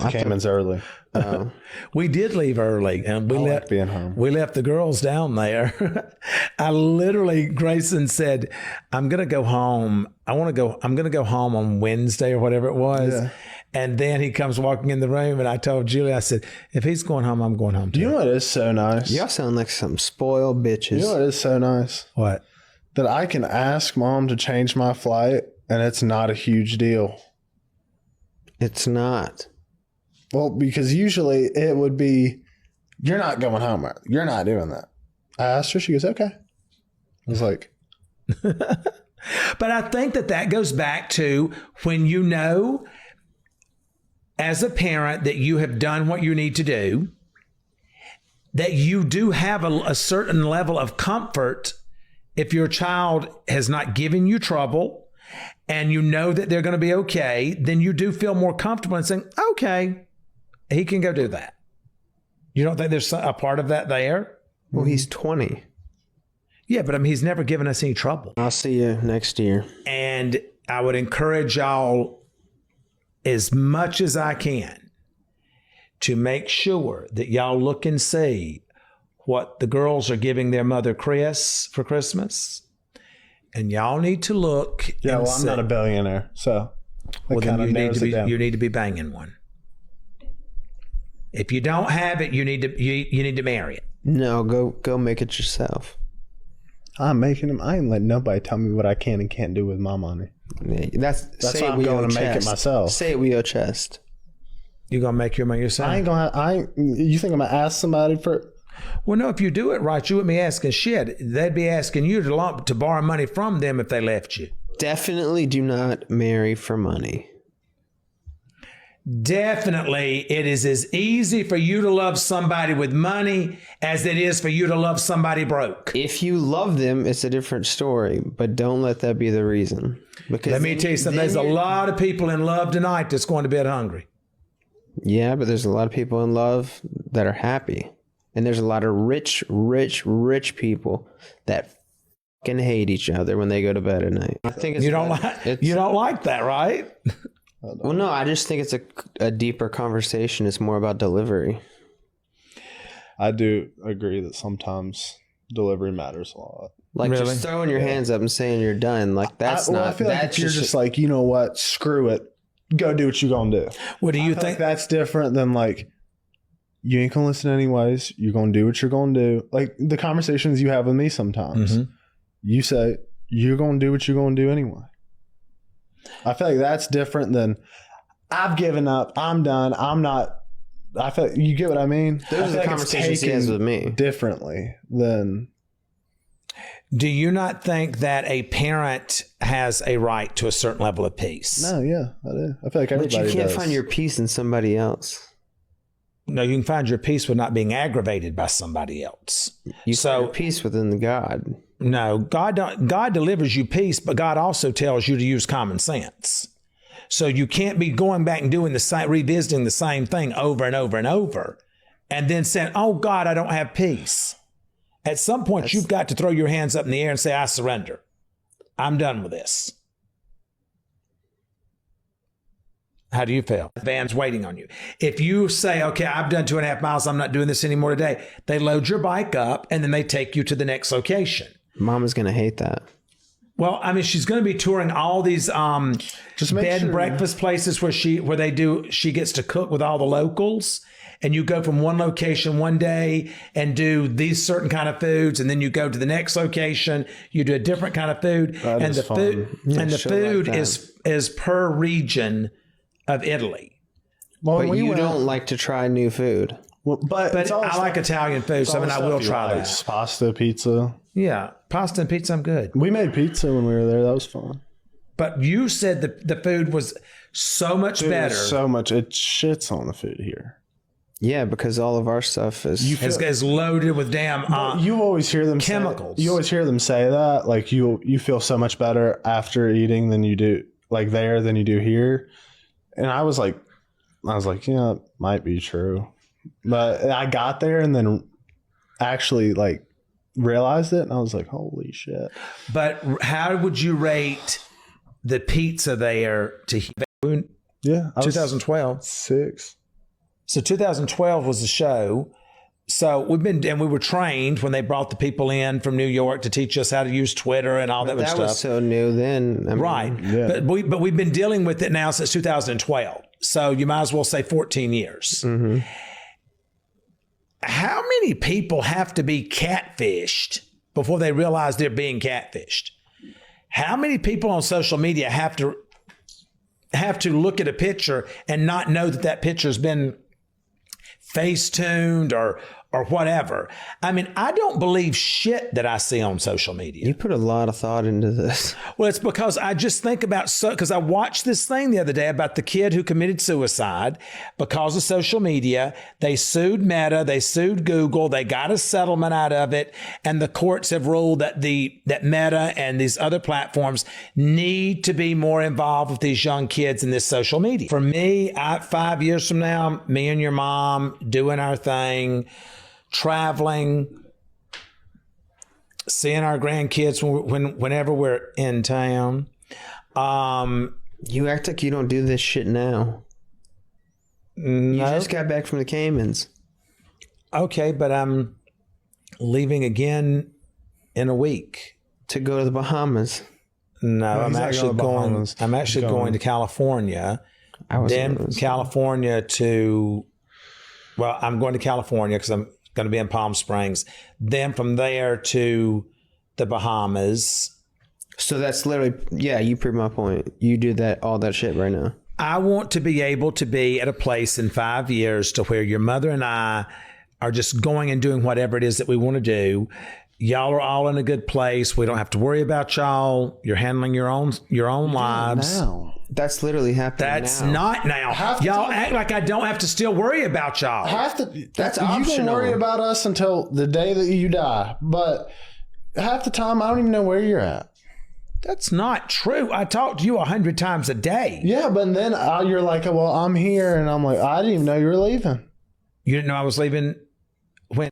Cayman's early. We did leave early, and we left being home. We left the girls down there. I literally, Grayson said, "I'm gonna go home. I'm gonna go home on Wednesday or whatever it was." Yeah. And then he comes walking in the room, and I told Julie, I said, "If he's going home, I'm going home too." You know what is so nice? Y'all sound like some spoiled bitches. You know what is so nice? What? That I can ask mom to change my flight, and it's not a huge deal. It's not. Well, because usually it would be, you're not going home. You're not doing that. I asked her. She goes, okay. I was like. But I think that goes back to when you know as a parent that you have done what you need to do, that you do have a certain level of comfort if your child has not given you trouble and you know that they're going to be okay, then you do feel more comfortable in saying, okay, he can go do that. You don't think there's a part of that there? Well, he's 20. Yeah, but I mean, he's never given us any trouble. I'll see you next year. And I would encourage y'all as much as I can to make sure that y'all look and see what the girls are giving their mother Chris for Christmas. And y'all need to look. Yeah, well, I'm not a billionaire, so well, then you need to be banging one. If you don't have it, you need to marry it. No, go make it yourself. I'm making them. I ain't letting nobody tell me what I can and can't do with my money. That's why I'm going to make it myself. Say it with your chest. You gonna make your money yourself? You think I'm gonna ask somebody for? Well, no. If you do it right, you wouldn't be asking shit. They'd be asking you to borrow money from them if they left you. Definitely do not marry for money. Definitely, it is as easy for you to love somebody with money as it is for you to love somebody broke. If you love them, it's a different story, but don't let that be the reason. Because let me tell you something. There's a lot of people in love tonight that's going to bed hungry. Yeah, but there's a lot of people in love that are happy. And there's a lot of rich people that fucking hate each other when they go to bed at night. I think you don't like that, right? Well, no, I just think it's a deeper conversation. It's more about delivery. I do agree that sometimes delivery matters a lot. Like really? Just throwing your hands up and saying you're done. Like that's not. I feel like if you're just like, you know what, screw it, go do what you're gonna do. What do you think? Like that's different than like, you ain't gonna listen anyways. You're gonna do what you're gonna do. Like the conversations you have with me sometimes, you say you're gonna do what you're gonna do anyway. I feel like that's different than I've given up. I'm done. I'm not. I feel like, you get what I mean? Those are the conversations he has with me. Differently than. Do you not think that a parent has a right to a certain level of peace? No, yeah, I do. I feel like everybody does. But you can't find your peace in somebody else. No, you can find your peace with not being aggravated by somebody else. You find your peace within God. No, God delivers you peace, but God also tells you to use common sense. So you can't be going back and doing revisiting the same thing over and over and over, and then saying, "Oh God, I don't have peace." At some point, you've got to throw your hands up in the air and say, "I surrender. I'm done with this." How do you feel? The van's waiting on you. If you say, okay, I've done 2.5 miles, I'm not doing this anymore today, they load your bike up and then they take you to the next location. Mama's going to hate that. Well, I mean, she's going to be touring all these bed and breakfast places where she gets to cook with all the locals. And you go from one location one day and do these certain kind of foods, and then you go to the next location, you do a different kind of food. The food is per region of Italy. Well, but you don't like to try new food. Well, but I like Italian food, so I will try that. Pasta, pizza. Yeah, pasta and pizza, I'm good. We made pizza when we were there. That was fun. But you said the food was so much better. So much. It shits on the food here. Yeah, because all of our stuff is loaded with damn you always hear them chemicals. You always hear them say that. Like you feel so much better after eating than you do than you do here. And I was like, yeah, it might be true. But I got there and then actually like realized it, and I was like, holy shit. But how would you rate the pizza there to 2012? 6. So 2012 was the show. So we were trained when they brought the people in from New York to teach us how to use Twitter and all that That stuff. was so new then. I mean, Right. Yeah. But we've been dealing with it now since 2012. So you might as well say 14 years. Mm-hmm. How many people have to be catfished before they realize they're being catfished? How many people on social media have to look at a picture and not know that picture's been face-tuned or whatever? I mean, I don't believe shit that I see on social media. You put a lot of thought into this. Well, it's because I just think about because I watched this thing the other day about the kid who committed suicide because of social media. They sued Meta, they sued Google, they got a settlement out of it, and the courts have ruled that that Meta and these other platforms need to be more involved with these young kids in this social media. For me, 5 years from now, me and your mom doing our thing, traveling, seeing our grandkids whenever we're in town. You act like you don't do this shit now. You just got back from the Caymans. Okay, but I'm leaving again in a week To go to the Bahamas. No, I'm he's not actually going to going. Bahamas. I'm actually going to California. Then from California to. Well, I'm going to California because I'm going to be in Palm Springs. Then from there to the Bahamas. So that's literally, yeah, you proved my point. You do all that shit right now. I want to be able to be at a place in 5 years to where your mother and I are just going and doing whatever it is that we want to do. Y'all are all in a good place. We don't have to worry about y'all. You're handling your own lives. Now. That's literally happening That's now. not now. Y'all act like I don't have to still worry about y'all. That's you optional. can worry about us until the day that you die, but half the time I don't even know where you're at. That's not true. I talk to you 100 times a day. Yeah, but then you're like, well, I'm here, and I'm like, I didn't even know you were leaving. You didn't know I was leaving when.